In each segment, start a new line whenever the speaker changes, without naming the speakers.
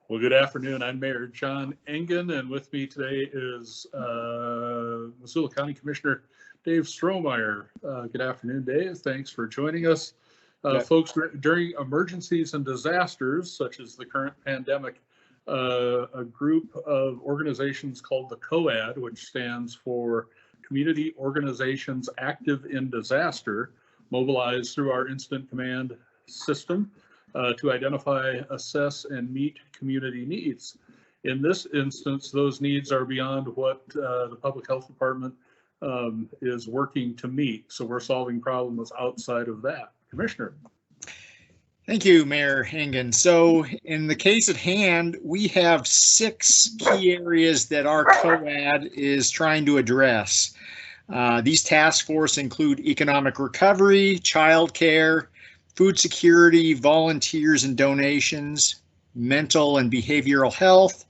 Well, good afternoon. I'm Mayor John Engen, and with me today is Missoula County Commissioner Dave Strohmeyer. Good afternoon, Dave. Thanks for joining us. Folks, during emergencies and disasters, such as the current pandemic, a group of organizations called the COAD, which stands for Community Organizations Active in Disaster, mobilize through our Incident Command system to identify, assess, and meet community needs. In this instance, those needs are beyond what the Public Health Department is working to meet. So we're solving problems outside of that. Commissioner.
Thank you, Mayor Engen. So in the case at hand, we have 6 key areas that our COAD is trying to address. These task forces include economic recovery, childcare, food security, volunteers and donations, mental and behavioral health,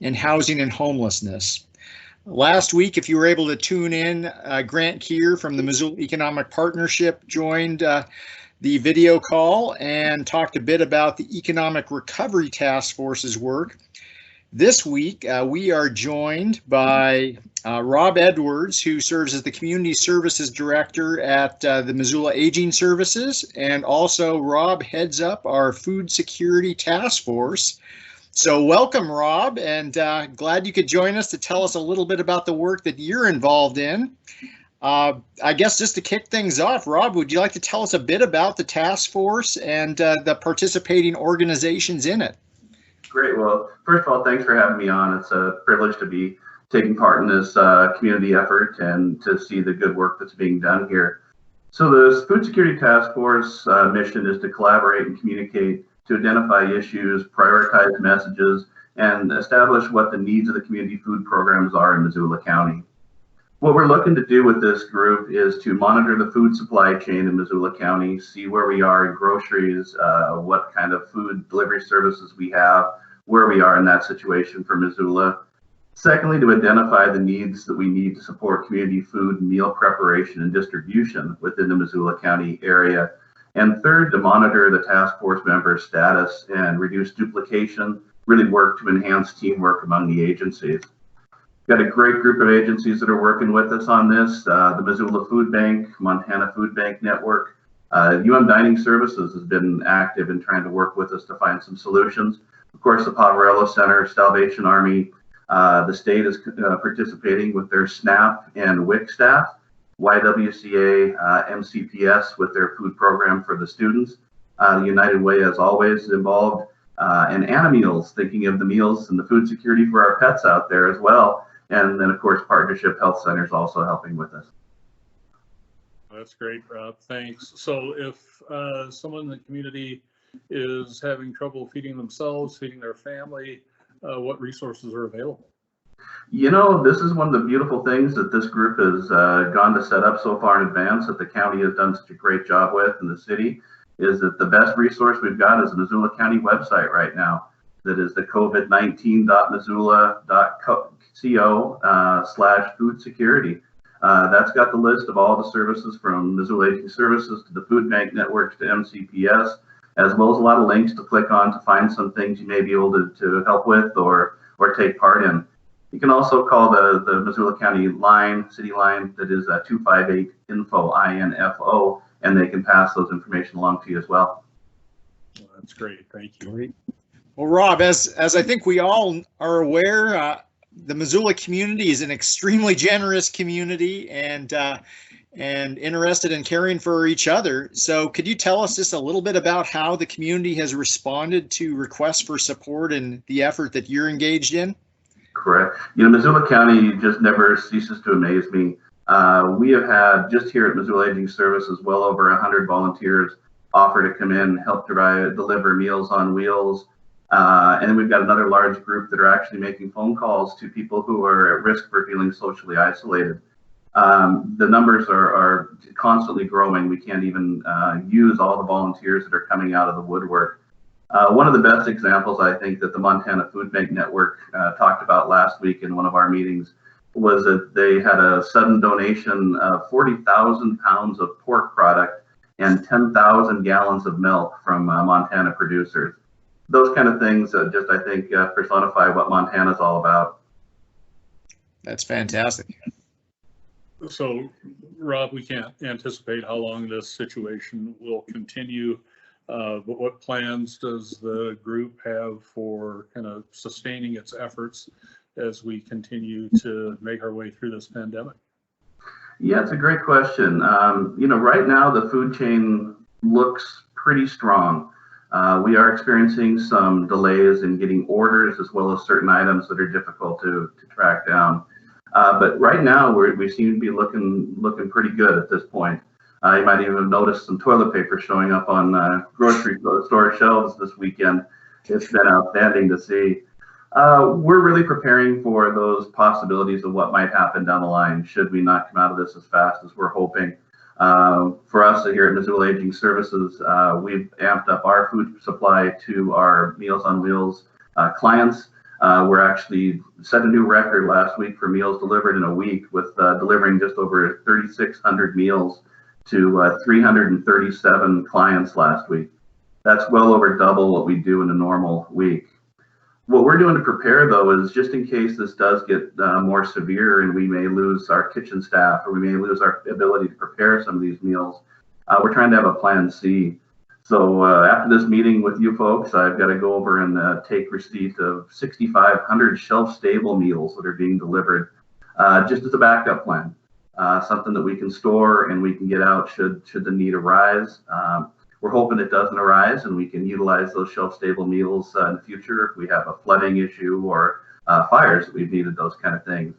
and housing and homelessness. Last week, if you were able to tune in, Grant Keir from the Missoula Economic Partnership joined the video call and talked a bit about the Economic Recovery Task Force's work. This week, we are joined by Rob Edwards, who serves as the Community Services Director at the Missoula Aging Services, and also Rob heads up our Food Security Task Force. So welcome, Rob, and glad you could join us to tell us a little bit about the work that you're involved in. I guess just to kick things off, Rob, would you like to tell us a bit about the task force and the participating organizations in it?
Great. Well, first of all, thanks for having me on. It's a privilege to be taking part in this community effort and to see the good work that's being done here. So the Food Security Task Force mission is to collaborate and communicate to identify issues, prioritize messages, and establish what the needs of the community food programs are in Missoula County. What we're looking to do with this group is to monitor the food supply chain in Missoula County, see where we are in groceries, what kind of food delivery services we have, where we are in that situation for Missoula. Secondly, to identify the needs that we need to support community food meal preparation and distribution within the Missoula County area. And third, to monitor the task force member status and reduce duplication, really work to enhance teamwork among the agencies. Got a great group of agencies that are working with us on this. The Missoula Food Bank, Montana Food Bank Network, Dining Services has been active in trying to work with us to find some solutions. Of course, the Poverello Center, Salvation Army, the state is participating with their SNAP and WIC staff, YWCA, MCPS with their food program for the students. The United Way, as always, is involved, and Animeals, thinking of the meals and the food security for our pets out there as well. And then, of course, Partnership Health Centers also helping with us.
That's great, Rob. Thanks. So if someone in the community is having trouble feeding themselves, feeding their family, what resources are available?
You know, this is one of the beautiful things that this group has gone to set up so far in advance that the county has done such a great job with, in the city, is that the best resource we've got is the Missoula County website right now. That is the covid19.missoula.co/food security. That's got the list of all the services from Missoula Aging Services to the Food Bank Networks to MCPS, as well as a lot of links to click on to find some things you may be able to help with or take part in. You can also call the Missoula County line, city line, that is 258-INFO, and they can pass those information along to you as well.
That's great. Thank you.
Great. Well, Rob, as I think we all are aware, the Missoula community is an extremely generous community and interested in caring for each other. So could you tell us just a little bit about how the community has responded to requests for support and the effort that you're engaged in?
Correct. You know, Missoula County just never ceases to amaze me. We have had, just here at Missoula Aging Services, well over 100 volunteers offer to come in, help deliver Meals on Wheels. And then we've got another large group that are actually making phone calls to people who are at risk for feeling socially isolated. The numbers are constantly growing. We can't even use all the volunteers that are coming out of the woodwork. One of the best examples, I think, that the Montana Food Bank Network talked about last week in one of our meetings was that they had a sudden donation of 40,000 pounds of pork product and 10,000 gallons of milk from Montana producers. those kind of things just, I think, personify what Montana's all about.
That's fantastic.
So, Rob, we can't anticipate how long this situation will continue, but what plans does the group have for kind of sustaining its efforts as we continue to make our way through this pandemic?
Yeah, it's a great question. Right now the food chain looks pretty strong. We are experiencing some delays in getting orders as well as certain items that are difficult to track down. But right now we seem to be looking pretty good at this point. You might even have noticed some toilet paper showing up on grocery store shelves this weekend. It's been outstanding to see. We're really preparing for those possibilities of what might happen down the line should we not come out of this as fast as we're hoping. For us here at Missoula Aging Services, we've amped up our food supply to our Meals on Wheels clients. We're actually set a new record last week for meals delivered in a week, with delivering just over 3,600 meals to 337 clients last week. That's well over double what we do in a normal week. What we're doing to prepare, though, is just in case this does get more severe and we may lose our kitchen staff or we may lose our ability to prepare some of these meals, we're trying to have a plan C. So after this meeting with you folks, I've got to go over and take receipt of 6,500 shelf-stable meals that are being delivered just as a backup plan, something that we can store and we can get out should the need arise. We're hoping it doesn't arise and we can utilize those shelf-stable meals in the future if we have a flooding issue or fires that we've needed those kind of things.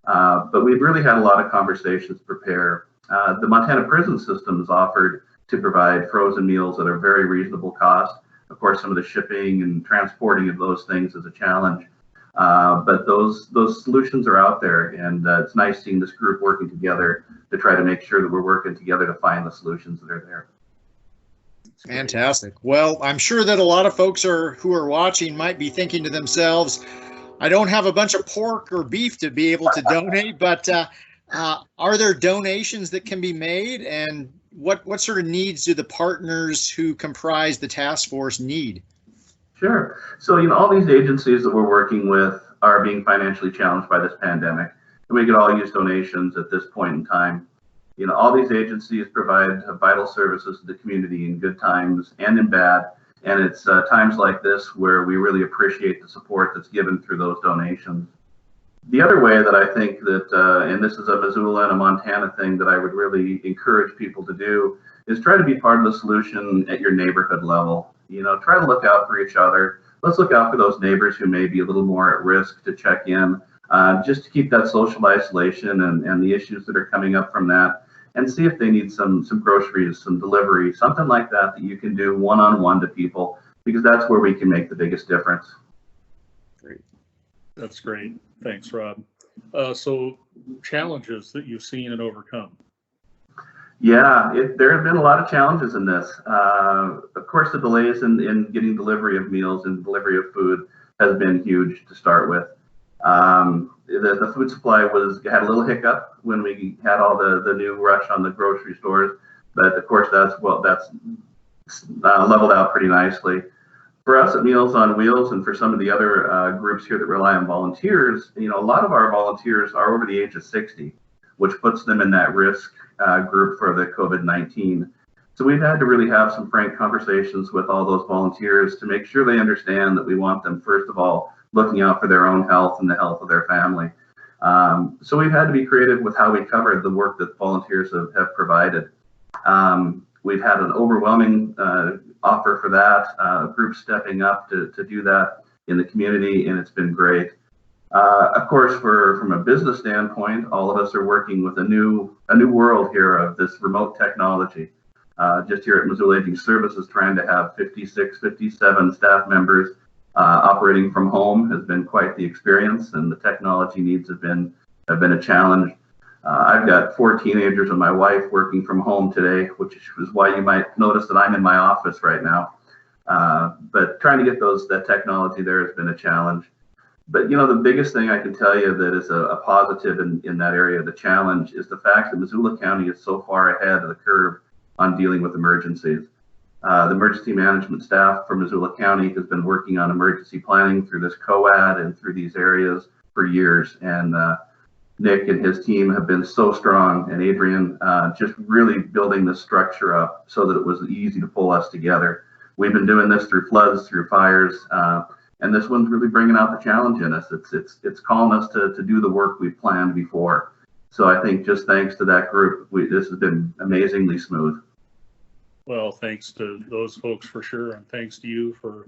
But we've really had a lot of conversations to prepare. The Montana prison system has offered to provide frozen meals at a very reasonable cost. Of course, some of the shipping and transporting of those things is a challenge. But those solutions are out there, and it's nice seeing this group working together to try to make sure that we're working together to find the solutions that are there.
Fantastic. Well, I'm sure that a lot of folks who are watching might be thinking to themselves, I don't have a bunch of pork or beef to be able to donate, but are there donations that can be made? And what sort of needs do the partners who comprise the task force need?
Sure. So, all these agencies that we're working with are being financially challenged by this pandemic, and we could all use donations at this point in time. All these agencies provide vital services to the community in good times and in bad. And it's times like this where we really appreciate the support that's given through those donations. The other way that I think that, and this is a Missoula and a Montana thing that I would really encourage people to do, is try to be part of the solution at your neighborhood level. Try to look out for each other. Let's look out for those neighbors who may be a little more at risk to check in, just to keep that social isolation and the issues that are coming up from that. And see if they need some groceries, some delivery, something like that you can do one-on-one to people, because that's where we can make the biggest difference.
Great. That's great. Thanks, Rob. So challenges that you've seen and overcome.
Yeah, there have been a lot of challenges in this. Of course, the delays in getting delivery of meals and delivery of food has been huge to start with. The food supply had a little hiccup when we had all the new rush on the grocery stores, but of course that's leveled out pretty nicely. For us at Meals on Wheels and for some of the other groups here that rely on volunteers, a lot of our volunteers are over the age of 60, which puts them in that risk group for the COVID-19. So we've had to really have some frank conversations with all those volunteers to make sure they understand that we want them, first of all, looking out for their own health and the health of their family. So we've had to be creative with how we covered the work that volunteers have provided. We've had an overwhelming offer for that, groups stepping up to do that in the community, and it's been great. Of course, from a business standpoint, all of us are working with a new world here of this remote technology. Just here at Missoula Aging Services, trying to have 56, 57 staff members operating from home has been quite the experience, and the technology needs have been a challenge. I've got 4 teenagers and my wife working from home today, which is why you might notice that I'm in my office right now. But trying to get that technology there has been a challenge. But the biggest thing I can tell you that is a positive in that area, the challenge, is the fact that Missoula County is so far ahead of the curve on dealing with emergencies. The emergency management staff from Missoula County has been working on emergency planning through this COAD and through these areas for years. And Nick and his team have been so strong, and Adrian just really building the structure up so that it was easy to pull us together. We've been doing this through floods, through fires, and this one's really bringing out the challenge in us. It's calling us to do the work we planned before. So I think just thanks to that group, this has been amazingly smooth.
Well, thanks to those folks for sure, and thanks to you for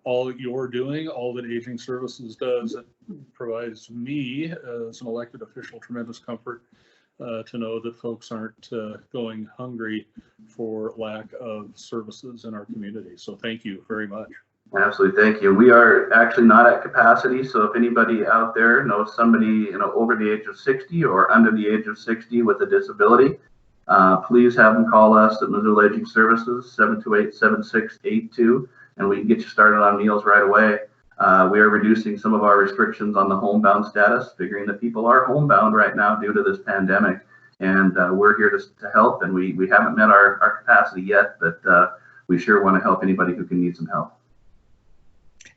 all that you're doing, all that Aging Services does. It provides me as an elected official tremendous comfort to know that folks aren't going hungry for lack of services in our community. So thank you very much.
Absolutely, thank you. We are actually not at capacity, so if anybody out there knows somebody over the age of 60 or under the age of 60 with a disability, please have them call us at Missoula Aging Services, 728-7682, and we can get you started on meals right away. We are reducing some of our restrictions on the homebound status, figuring that people are homebound right now due to this pandemic, and we're here to help, and we haven't met our capacity yet, but we sure want to help anybody who can need some help.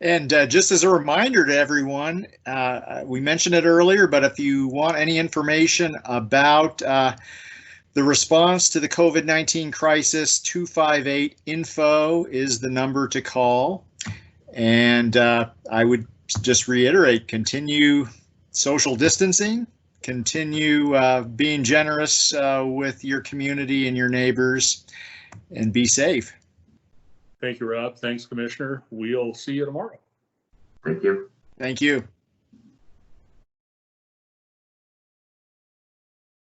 And just as a reminder to everyone, we mentioned it earlier, but if you want any information about the response to the COVID-19 crisis, 258-INFO is the number to call. And I would just reiterate, continue social distancing, continue being generous with your community and your neighbors, and be safe.
Thank you, Rob. Thanks, Commissioner. We'll see you tomorrow.
Thank you.
Thank you.